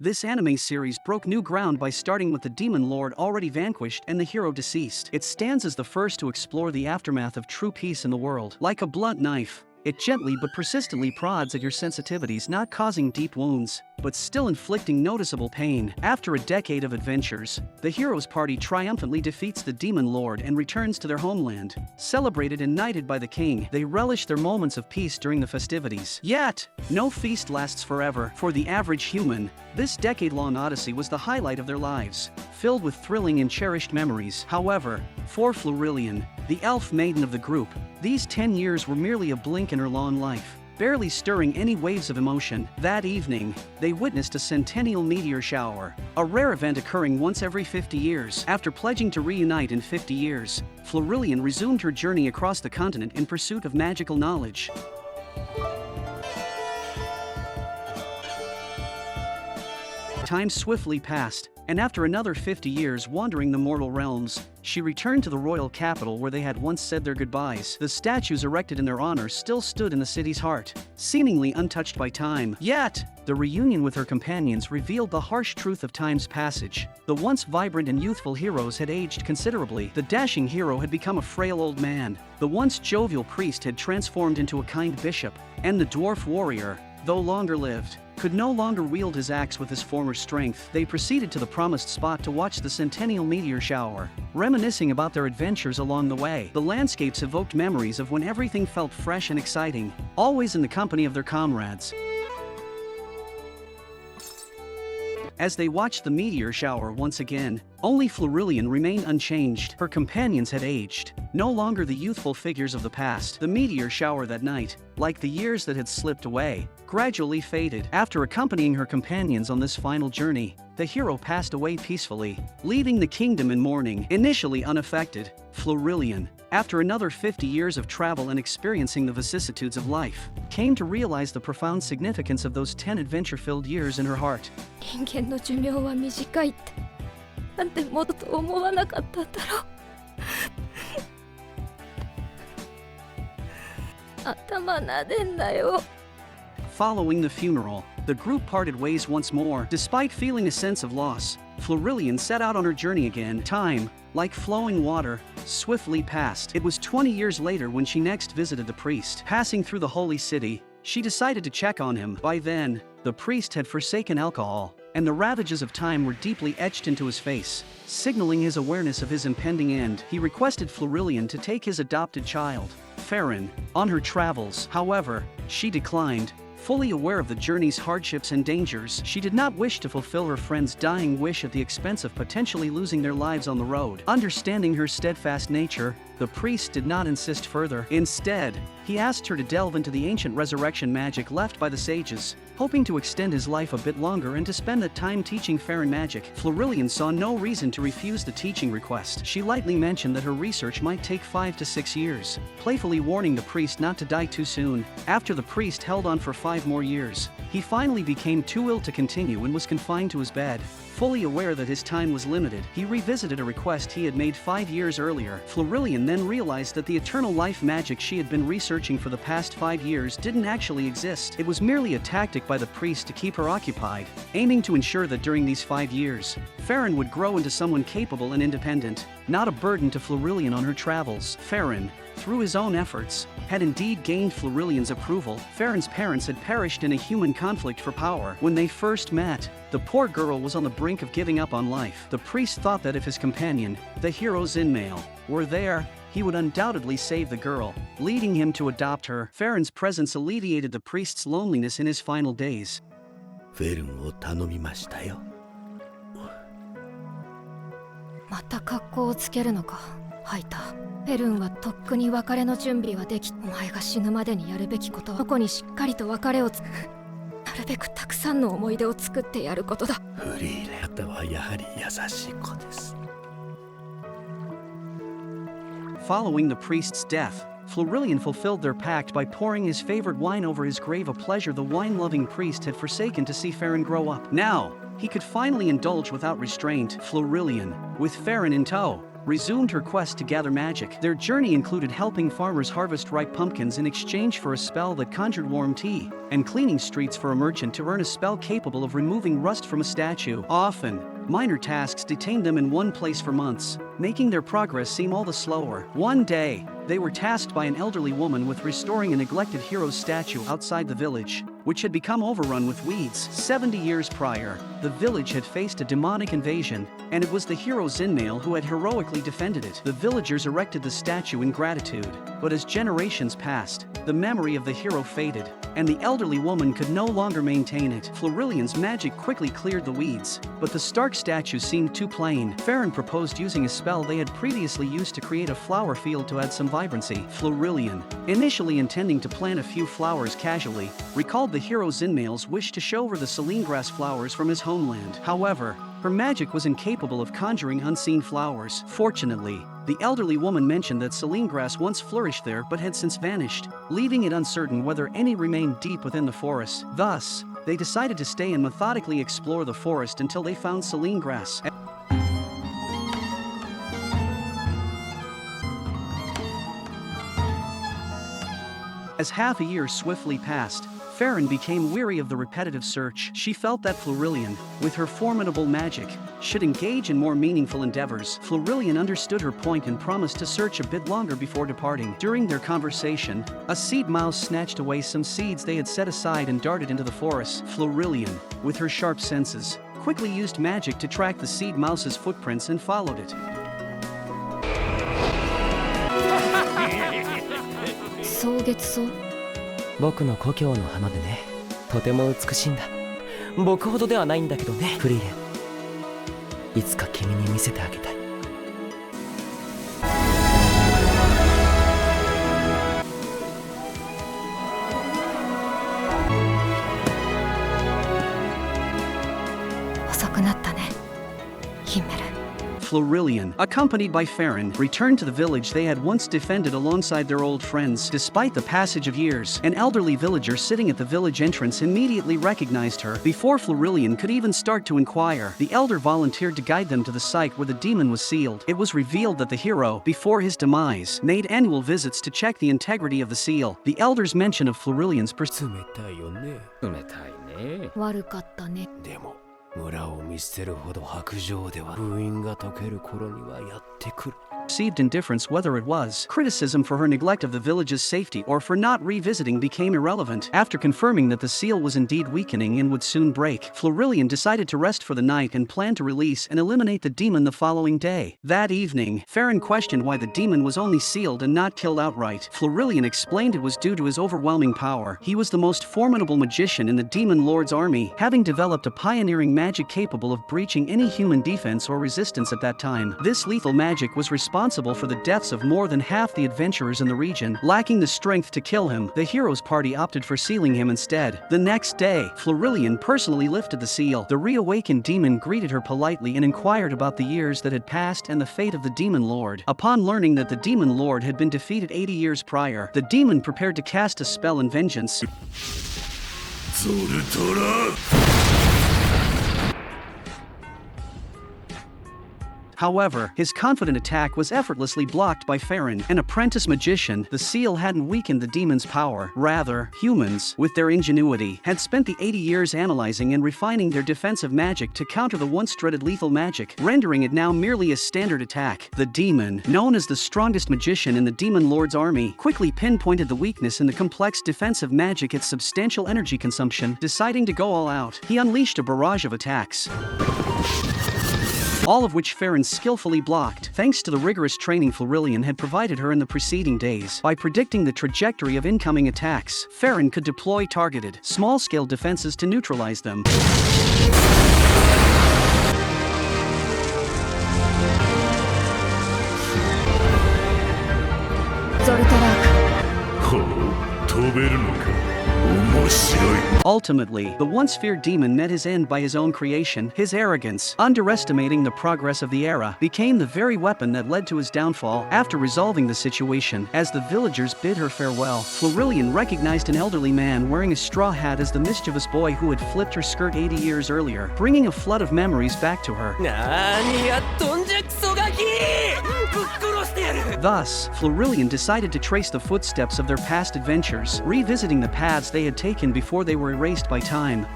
This anime series broke new ground by starting with the demon lord already vanquished and the hero deceased. It stands as the first to explore the aftermath of true peace in the world. Like a blunt knife, it gently but persistently prods at your sensitivities, not causing deep wounds, but still inflicting noticeable pain. After a decade of adventures, the hero's party triumphantly defeats the demon lord and returns to their homeland. Celebrated and knighted by the king, they relish their moments of peace during the festivities. Yet, no feast lasts forever. For the average human, this decade-long odyssey was the highlight of their lives, filled with thrilling and cherished memories. However, for Frieren, the elf maiden of the group, these 10 years were merely a blink in her long life, barely stirring any waves of emotion. That evening, they witnessed a centennial meteor shower, a rare event occurring once every 50 years. After pledging to reunite in 50 years, Frieren resumed her journey across the continent in pursuit of magical knowledge. Time swiftly passed, and after another 50 years wandering the mortal realms, she returned to the royal capital where they had once said their goodbyes. The statues erected in their honor still stood in the city's heart, seemingly untouched by time. Yet, the reunion with her companions revealed the harsh truth of time's passage. The once vibrant and youthful heroes had aged considerably. The dashing hero had become a frail old man. The once jovial priest had transformed into a kind bishop, and the dwarf warrior, though longer lived, could no longer wield his axe with his former strength. They proceeded to the promised spot to watch the centennial meteor shower, reminiscing about their adventures along the way. The landscapes evoked memories of when everything felt fresh and exciting, always in the company of their comrades. As they watched the meteor shower once again, only Frieren remained unchanged. Her companions had aged, no longer the youthful figures of the past. The meteor shower that night, like the years that had slipped away, gradually faded. After accompanying her companions on this final journey, the hero passed away peacefully, leaving the kingdom in mourning. Initially unaffected, Frieren, after another 50 years of travel and experiencing the vicissitudes of life, came to realize the profound significance of those 10 adventure-filled years in her heart. 人間の寿命は短いって、なんてもっと思わなかったんだろう。頭撫でんなよ。 Following the funeral, the group parted ways once more. Despite feeling a sense of loss, Frieren set out on her journey again. Time, like flowing water, swiftly passed. It was 20 years later when she next visited the priest. Passing through the holy city, she decided to check on him. By then, the priest had forsaken alcohol, and the ravages of time were deeply etched into his face, signaling his awareness of his impending end. He requested Frieren to take his adopted child, Frieren, on her travels. However, she declined. Fully aware of the journey's hardships and dangers, she did not wish to fulfill her friend's dying wish at the expense of potentially losing their lives on the road. Understanding her steadfast nature, the priest did not insist further. Instead, he asked her to delve into the ancient resurrection magic left by the sages, hoping to extend his life a bit longer and to spend that time teaching Frieren magic. Frieren saw no reason to refuse the teaching request. She lightly mentioned that her research might take 5 to 6 years, playfully warning the priest not to die too soon. After the priest held on for 5 more years, he finally became too ill to continue and was confined to his bed. Fully aware that his time was limited, he revisited a request he had made 5 years earlier. Frieren then realized that the eternal life magic she had been researching for the past 5 years didn't actually exist. It was merely a tactic by the priest to keep her occupied, aiming to ensure that during these 5 years, Frieren would grow into someone capable and independent, not a burden to Frieren on her travels. Frieren, through his own efforts, had indeed gained Friren's approval. Frieren's parents had perished in a human conflict for power. When they first met, the poor girl was on the brink of giving up on life. The priest thought that if his companion, the hero Zinmail, were there, he would undoubtedly save the girl, leading him to adopt her. Frieren's presence alleviated the priest's loneliness in his final days. フェルンを頼みましたよ。また格好をつけるのか、ハイター。フェルンはとっくに別れの準備はでき、お前が死ぬまでにやるべきことは、ここにしっかりと別れをなるべくたくさんの思い出を作ってやることだ。フリーレンはやはり優しい子です。 Following the priest's death, Frieren fulfilled their pact by pouring his favorite wine over his grave, a pleasure the wine-loving priest had forsaken to see Frieren grow up. Now, he could finally indulge without restraint. Frieren, with Frieren in tow, resumed her quest to gather magic. Their journey included helping farmers harvest ripe pumpkins in exchange for a spell that conjured warm tea, and cleaning streets for a merchant to earn a spell capable of removing rust from a statue. Often, minor tasks detained them in one place for months, making their progress seem all the slower. One day, they were tasked by an elderly woman with restoring a neglected hero's statue outside the village, which had become overrun with weeds. 70 years prior, the village had faced a demonic invasion, and it was the hero Zinmail who had heroically defended it. The villagers erected the statue in gratitude, but as generations passed, the memory of the hero faded, and the elderly woman could no longer maintain it. Florilian's magic quickly cleared the weeds, but the stark statue seemed too plain. Frieren proposed using a spell they had previously used to create a flower field to add some vibrancy. Florilian, initially intending to plant a few flowers casually, recalled the hero Zinmail's wish to show her the saline grass flowers from his homeland. However, her magic was incapable of conjuring unseen flowers. Fortunately, the elderly woman mentioned that saline grass once flourished there but had since vanished, leaving it uncertain whether any remained deep within the forest. Thus, they decided to stay and methodically explore the forest until they found saline grass. As half a year swiftly passed, Frieren became weary of the repetitive search. She felt that Florilian, with her formidable magic, should engage in more meaningful endeavors. Florilian understood her point and promised to search a bit longer before departing. During their conversation, a seed mouse snatched away some seeds they had set aside and darted into the forest. Florilian, with her sharp senses, quickly used magic to track the seed mouse's footprints and followed it. 草月草。僕の故郷の花でね、とても美しいんだ。僕ほどではないんだけどね、フリーレン。いつか君に見せてあげたい。遅くなったね、ヒンメル。 Florilian, accompanied by Frieren, returned to the village they had once defended alongside their old friends. Despite the passage of years, an elderly villager sitting at the village entrance immediately recognized her. Before Florilian could even start to inquire, the elder volunteered to guide them to the site where the demon was sealed. It was revealed that the hero, before his demise, made annual visits to check the integrity of the seal. The elder's mention of Florilian's pursuit. 悪かったね。でも村を見捨てるほど薄情では封印が解ける頃にはやってくる。 Perceived indifference, whether it was criticism for her neglect of the village's safety or for not revisiting, became irrelevant. After confirming that the seal was indeed weakening and would soon break, Florilian decided to rest for the night and planned to release and eliminate the demon the following day. That evening, Frieren questioned why the demon was only sealed and not killed outright. Florilian explained it was due to his overwhelming power. He was the most formidable magician in the demon lord's army, having developed a pioneering magic capable of breaching any human defense or resistance at that time. This lethal magic was responsible for the deaths of more than half the adventurers in the region. Lacking the strength to kill him, the hero's party opted for sealing him instead. The next day, Florilian personally lifted the seal. The reawakened demon greeted her politely and inquired about the years that had passed and the fate of the demon lord. Upon learning that the demon lord had been defeated 80 years prior, the demon prepared to cast a spell in vengeance. However, his confident attack was effortlessly blocked by Frieren, an apprentice magician. The seal hadn't weakened the demon's power. Rather, humans, with their ingenuity, had spent the 80 years analyzing and refining their defensive magic to counter the once dreaded lethal magic, rendering it now merely a standard attack. The demon, known as the strongest magician in the demon lord's army, quickly pinpointed the weakness in the complex defensive magic, its substantial energy consumption. Deciding to go all out, he unleashed a barrage of attacks, all of which Frieren skillfully blocked, thanks to the rigorous training Florilian had provided her in the preceding days. By predicting the trajectory of incoming attacks, Frieren could deploy targeted, small-scale defenses to neutralize them. Ultimately, the once feared demon met his end by his own creation. His arrogance, underestimating the progress of the era, became the very weapon that led to his downfall. After resolving the situation, as the villagers bid her farewell, Florilian recognized an elderly man wearing a straw hat as the mischievous boy who had flipped her skirt 80 years earlier, bringing a flood of memories back to her. 何やっとんじゃクソガキ Thus, Florillion decided to trace the footsteps of their past adventures, revisiting the paths they had taken before they were erased by time.